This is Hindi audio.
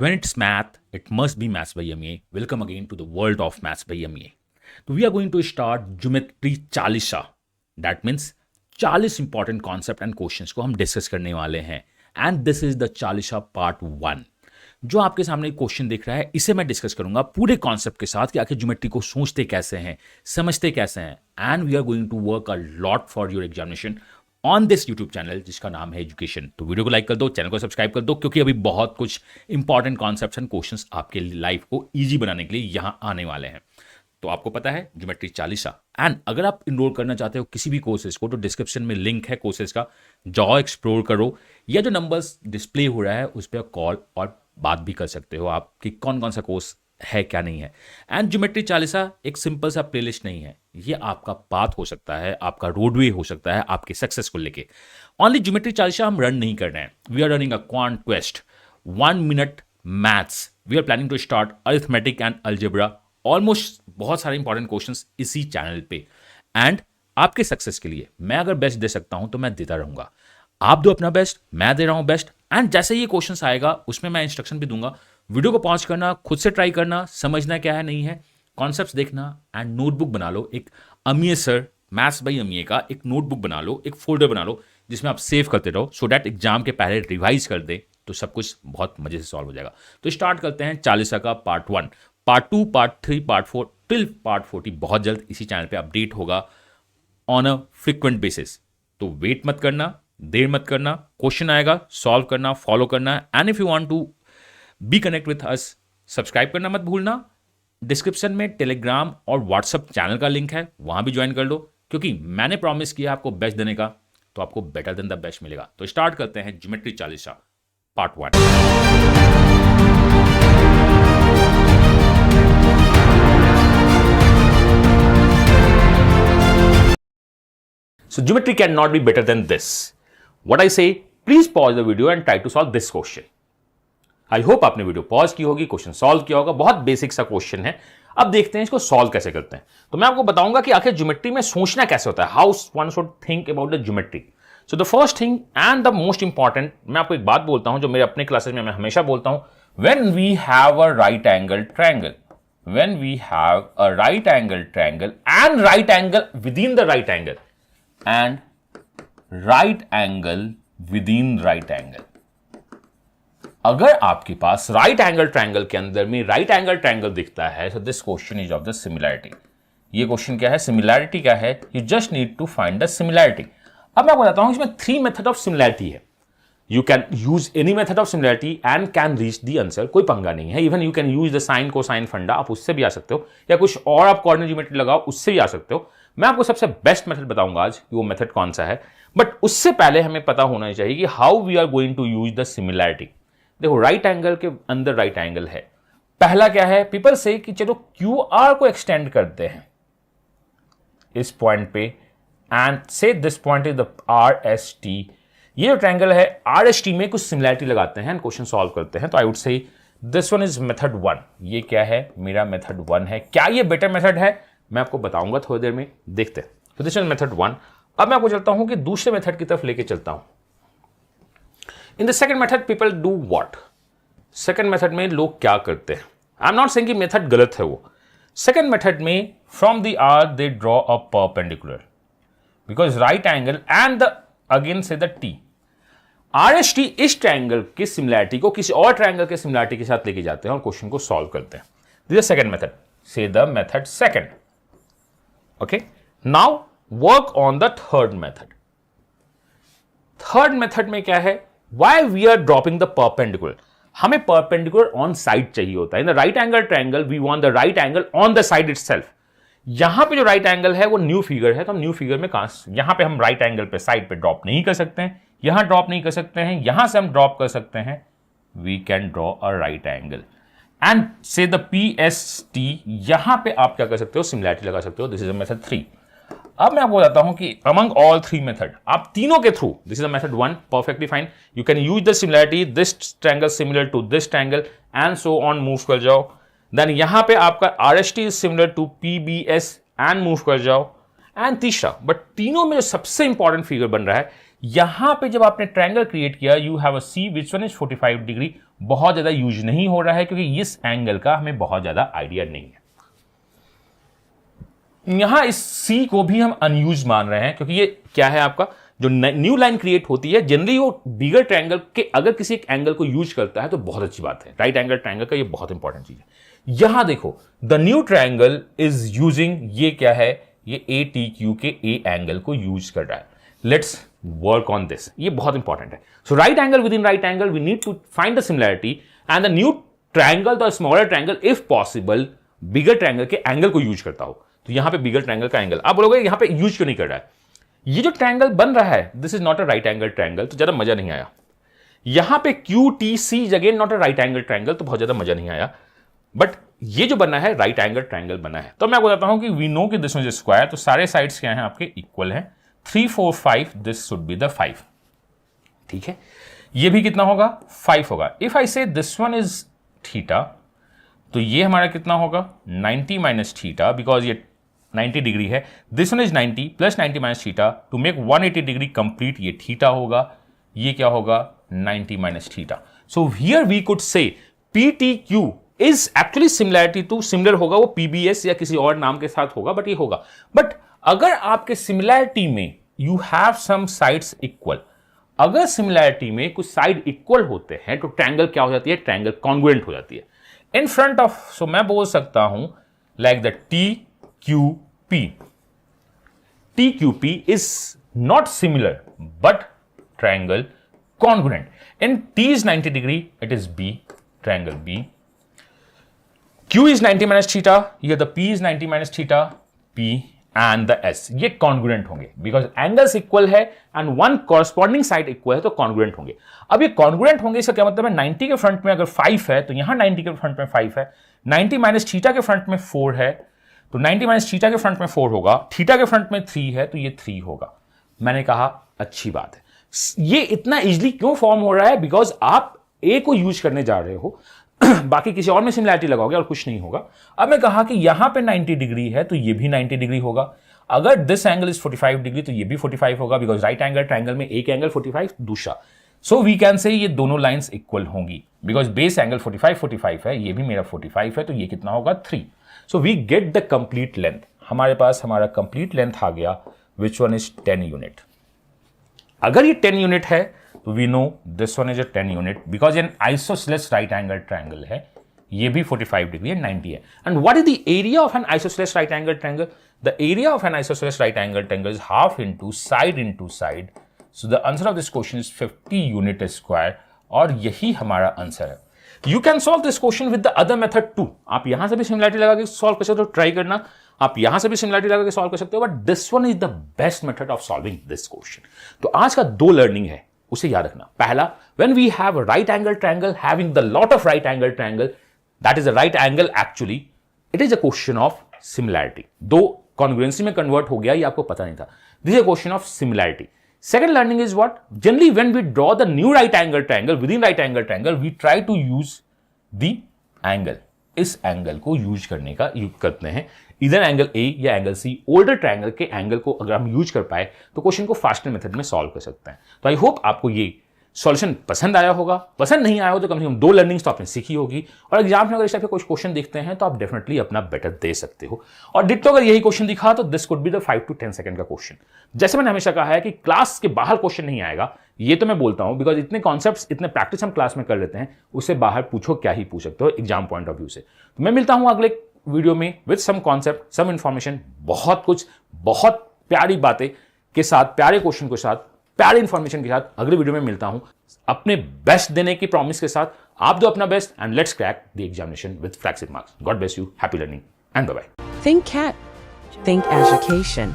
When it's math, it must be Maths by MEA. Welcome again to the world of Maths by MEA. So we are going to start Geometry 40. That means 40 important concept and questions को हम डिस्कस करने वाले हैं and this is the 40 part 1. जो आपके सामने क्वेश्चन दिख रहा है इसे मैं डिस्कस करूंगा पूरे कॉन्सेप्ट के साथ कि आखिर ज्योमेट्री को सोचते कैसे हैं, समझते कैसे हैं and we are going to work a lot for your examination on this YouTube channel जिसका नाम है एजुकेशन. तो वीडियो को लाइक कर दो, चैनल को सब्सक्राइब कर दो क्योंकि अभी बहुत कुछ इंपॉर्टेंट कॉन्सेप्ट्स एंड क्वेश्चंस आपके लाइफ को ईजी बनाने के लिए यहाँ आने वाले हैं. तो आपको पता है ज्योमेट्री 40 एंड अगर आप इनरोल करना चाहते हो किसी भी कोर्सेज को तो डिस्क्रिप्शन में लिंक है कोर्सेज का, जाओ एक्सप्लोर करो या जो नंबर्स डिस्प्ले हो रहा है उस पर कॉल और बात भी कर सकते हो आप कि कौन कौन सा कोर्स है क्या नहीं है. एंड ज्योमेट्री 40 एक सिंपल सा प्लेलिस्ट नहीं है, ये आपका पाथ हो सकता है, आपका रोडवे हो सकता है आपके सक्सेस को लेके. ओनली ज्योमेट्री 40 हम रन नहीं कर रहे हैं, we are running a quant quest 1 minute maths. We are planning to start arithmetic and algebra, almost बहुत सारे इंपॉर्टेंट क्वेश्चंस इसी चैनल पे. एंड आपके सक्सेस के लिए मैं अगर बेस्ट दे सकता हूं तो मैं देता रहूंगा. आप दो अपना बेस्ट, मैं दे रहा हूं बेस्ट एंड जैसे ये क्वेश्चंस आएगा उसमें मैं इंस्ट्रक्शन भी दूंगा. वीडियो को पॉज करना, खुद से ट्राई करना, समझना क्या है नहीं है, कॉन्सेप्ट्स देखना एंड नोटबुक बना लो. एक अमीय सर मैथ्स बाय अमीय का एक नोटबुक बना लो, एक फोल्डर बना लो जिसमें आप सेव करते रहो सो डैट एग्जाम के पहले रिवाइज कर दे तो सब कुछ बहुत मजे से सॉल्व हो जाएगा. तो स्टार्ट करते हैं 40 का part 1. Part 2, part 3, part 4 till part 40 बहुत जल्द इसी चैनल पे अपडेट होगा ऑन अ फ्रिक्वेंट बेसिस. तो वेट मत करना, देर मत करना, क्वेश्चन आएगा सॉल्व करना, फॉलो करना and if you want to be connect with us subscribe करना मत भूलना. डिस्क्रिप्शन में टेलीग्राम और व्हाट्सएप चैनल का लिंक है, वहां भी ज्वाइन कर लो क्योंकि मैंने प्रॉमिस किया आपको बेस्ट देने का तो आपको बेटर देन द बेस्ट मिलेगा. तो स्टार्ट करते हैं geometry 40 part 1. So geometry cannot be better than this. What I say, please pause the video and try to solve this question. I hope आपने वीडियो पॉज की होगी, क्वेश्चन सॉल्व किया होगा. बहुत बेसिक सा क्वेश्चन है. अब देखते हैं इसको सॉल्व कैसे करते हैं. तो मैं आपको बताऊंगा कि आखिर ज्योमेट्री में सोचना कैसे होता है, how one should think about the geometry. So the first thing and the most important, मैं आपको एक बात बोलता हूं जो मेरे अपने क्लासेस में मैं हमेशा बोलता हूं. When we have a right angle triangle, when we have a right angle triangle and right angle within the right angle and right angle within right angle, अगर आपके पास राइट एंगल ट्रायंगल के अंदर में राइट एंगल ट्रायंगल दिखता है तो this question is of the similarity. ये क्वेश्चन क्या है, सिमिलैरिटी क्या है, you just need to find the similarity. अब मैं बताता हूं इसमें 3 मेथड ऑफ सिमिलैरिटी है. You can use any method of similarity and can reach the answer. कोई पंगा नहीं है. Even you can use the sin cosine फंडा, आप उससे भी आ सकते हो या कुछ और आप कोऑर्डिनेट ज्योमेट्री लगाओ उससे भी आ सकते हो. मैं आपको सबसे बेस्ट मेथड बताऊंगा आज कि वो मेथड कौन सा है. बट उससे पहले हमें पता होना चाहिए कि how we are going to use the similarity. देखो राइट एंगल के अंदर राइट एंगल है. पहला क्या है, पीपल से कि चलो क्यू आर को एक्सटेंड करते हैं इस पॉइंट पे एंड से this point is the are S T. ये जो ट्रायंगल है आर एस टी में कुछ सिमिलैरिटी लगाते हैं, क्वेश्चन सॉल्व करते हैं. तो I would say this one is method 1. ये क्या है, मेरा मेथड 1 है. क्या ये बेटर मेथड है मैं आपको बताऊंगा थोड़ी देर में, देखते हैं. तो दिस इज मेथड 1. अब मैं आपको चलता हूं कि दूसरे मेथड की तरफ लेके चलता हूं. In the second method people do what. Second method में लोग क्या करते हैं, आई एम नॉट सेइंग कि मेथड गलत है वो. सेकंड मेथड में from the R they draw a perpendicular because right angle and the again से the T. R S T इस ट्रायंगल की सिमिलैरिटी को किसी और ट्रायंगल के सिमिलैरिटी के साथ लेके जाते हैं और क्वेश्चन को सॉल्व करते हैं. This is second method, say the method second. Okay, now work on the third method. Third method में क्या है, why we are dropping the perpendicular. हमें परपेंडिकुलर ऑन साइड चाहिए होता है. In the right angle triangle we want the right angle on the side itself. यहां पे जो राइट एंगल है वो न्यू फिगर है, तो हम न्यू फिगर में यहां पे हम राइट एंगल पे साइड पे ड्रॉप नहीं कर सकते हैं, यहां ड्रॉप नहीं कर सकते हैं, यहां से हम ड्रॉप कर सकते हैं. We can draw a right angle and say the P S T. यहां पे आप क्या कर सकते हो, सिमिलैरिटी लगा सकते हो. This is a method 3. अब मैं आपको बताता हूं कि अमंग ऑल 3 मेथड आप तीनों के थ्रू, this is a method 1 perfectly fine. You can use the similarity, this triangle similar to this triangle and so on, move कर जाओ. देन यहां पे आपका R S T is similar to P B S and move कर जाओ. एंड तीसरा, बट तीनों में जो सबसे इंपॉर्टेंट फिगर बन रहा है, यहां पे जब आपने ट्रायंगल क्रिएट किया, you have a C which one is 45 degree, बहुत ज्यादा यूज नहीं हो रहा है क्योंकि इस एंगल का हमें बहुत ज्यादा आइडिया नहीं है। यहां इस सी को भी हम अनयूज मान रहे हैं क्योंकि ये क्या है, आपका जो न्यू लाइन क्रिएट होती है जनरली वो बिगर ट्रायंगल के अगर किसी एक एंगल को यूज करता है तो बहुत अच्छी बात है। राइट एंगल ट्रायंगल का ये बहुत इंपॉर्टेंट चीज है। यहां देखो the new triangle is using, ये क्या है, ये ए टी क्यू के ए एंगल को यूज कर रहा है। लेट्स वर्क ऑन दिस, ये बहुत इंपॉर्टेंट है। So right angle with in right angle we need to find the similarity and the new triangle the smaller triangle if possible bigger triangle के एंगल को यूज करता हो। तो यहां पे बिगर ट्रायंगल का एंगल, आप बोलोगे यहां पे यूज क्यों नहीं कर रहा है, ये जो ट्रायंगल बन रहा है this is not a right angle triangle, तो ज्यादा मजा नहीं आया। यहां पे Q T C again not a right angle triangle, तो बहुत ज्यादा मजा नहीं आया। बट ये जो बना है राइट एंगल ट्रायंगल बना है। तो मैं आपको बताता हूं कि वी नो कि दिस इज स्क्वायर, तो सारे साइड्स क्या हैं आपके इक्वल हैं। 3 4 5 दिस शुड बी द 5, ठीक है। ये भी कितना होगा, 5 होगा। इफ आई से दिस वन इज थीटा, तो ये हमारा कितना होगा 90 माइनस थीटा, बिकॉज ये 90 डिग्री है। This one is 90 plus 90 minus theta to make 180 degree complete, ये थीटा होगा, ये क्या होगा 90 minus theta. So here we could say P T Q is actually similarity to, similar होगा वो पीबीएस या किसी और नाम के साथ होगा, बट ये होगा। बट अगर आपके सिमिलैरिटी में you have some sides equal, अगर सिमिलैरिटी में कुछ साइड इक्वल होते हैं तो ट्रायंगल क्या हो जाती है, ट्रायंगल कॉन्ग्रुएंट हो जाती है इन फ्रंट ऑफ। सो मैं बोल सकता हूं like the T Q P, T Q P is not similar but triangle congruent. In T is 90 degree it is B, triangle B. Q is 90 minus theta, here the P is 90 minus theta, P and the S, ये कॉन्ग्रुएंट होंगे बिकॉज एंगल्स इक्वल है and one corresponding side equal है, तो कॉन्ग्रुएंट होंगे। अब ये कॉन्ग्रुएंट होंगे इसका क्या मतलब है, 90 के फ्रंट में अगर 5 है तो यहां 90 के फ्रंट में 5 है, 90 माइनस थीटा के फ्रंट में 4 है तो 90 माइनस थीटा के फ्रंट में 4 होगा, थीटा के फ्रंट में 3 है तो ये 3 होगा। मैंने कहा अच्छी बात है। ये इतना इजिली क्यों फॉर्म हो रहा है, बिकॉज आप ए को यूज करने जा रहे हो, बाकी किसी और में सिमिलैरिटी लगाओगे और कुछ नहीं होगा। अब मैं कहा कि यहां पे 90 डिग्री है तो ये भी 90 डिग्री होगा, अगर दिस एंगल इज 45 डिग्री तो ये भी 45 होगा, बिकॉज राइट एंगल ट्रायंगल में एक एंगल 45 दूसरा। सो वी कैन से ये दोनों लाइंस इक्वल होंगी बिकॉज बेस एंगल 45 है, ये भी मेरा 45 है, तो ये कितना होगा 3। So we get the complete length, हमारे पास हमारा कंप्लीट लेंथ आ गया विच वन इज 10 यूनिट। अगर ये 10 यूनिट है तो we know this one is a 10 unit because an isosceles right angle triangle है, ये भी 45 डिग्री है, 90 है। And what is the area of an isosceles right angle triangle, the area of an isosceles right angle triangle is half into side. So the answer of this question is 50 unit square, और यही हमारा आंसर है। You can solve this question with the other method to, आप यहां से भी सिमिलैरिटी लगा के सॉल्व कर सकते हो, ट्राई करना, आप यहां से भी सिमिलैरिटी लगा के सॉल्व कर सकते हो, but this one is the best method of solving this question. तो आज का 2 लर्निंग है, उसे याद रखना। पहला, when we have a right angle triangle having the lot of right angle triangle, that is a right angle actually, it is a question of similarity. दो congruency में convert हो गया, ये आपको पता नहीं था। This is a question of similarity. Second learning is what? Generally when we draw the new right angle triangle, within right angle triangle, we try to use the angle. इस एंगल को यूज करने का यूज करते हैं, इधर एंगल ए या एंगल सी, ओल्डर ट्रायंगल के एंगल को अगर हम यूज कर पाए तो क्वेश्चन को फास्टर मेथड में सॉल्व कर सकते हैं। तो आई होप आपको ये सॉल्यूशन पसंद आया होगा। पसंद नहीं आया हो तो कम से कम 2 लर्निंग्स तो आपने सीखी होगी, और एग्जाम में अगर इस टाइप के कुछ क्वेश्चन दिखते हैं तो आप डेफिनेटली अपना बेटर दे सकते हो। और डिट्टो अगर यही क्वेश्चन दिखा तो this could be the 5 to 10 second का क्वेश्चन। जैसे मैंने हमेशा कहा है कि क्लास के बाहर क्वेश्चन नहीं आएगा, ये तो मैं बोलता हूं बिकॉज इतने कॉन्सेप्ट्स, इतने प्रैक्टिस हम क्लास में कर लेते हैं, उससे बाहर पूछो क्या ही पूछ सकते हो एग्जाम पॉइंट ऑफ व्यू से। तो मैं मिलता हूं अगले वीडियो में with some concept, some information, बहुत कुछ, बहुत प्यारी बातें के साथ, प्यारे क्वेश्चन के साथ, प्यारे इंफॉर्मेशन के साथ अगले वीडियो में मिलता हूं, अपने बेस्ट देने की प्रॉमिस के साथ। आप दो अपना best and let's crack the examination with flagship marks. God bless you, happy learning and bye bye. Think Cat. Think education.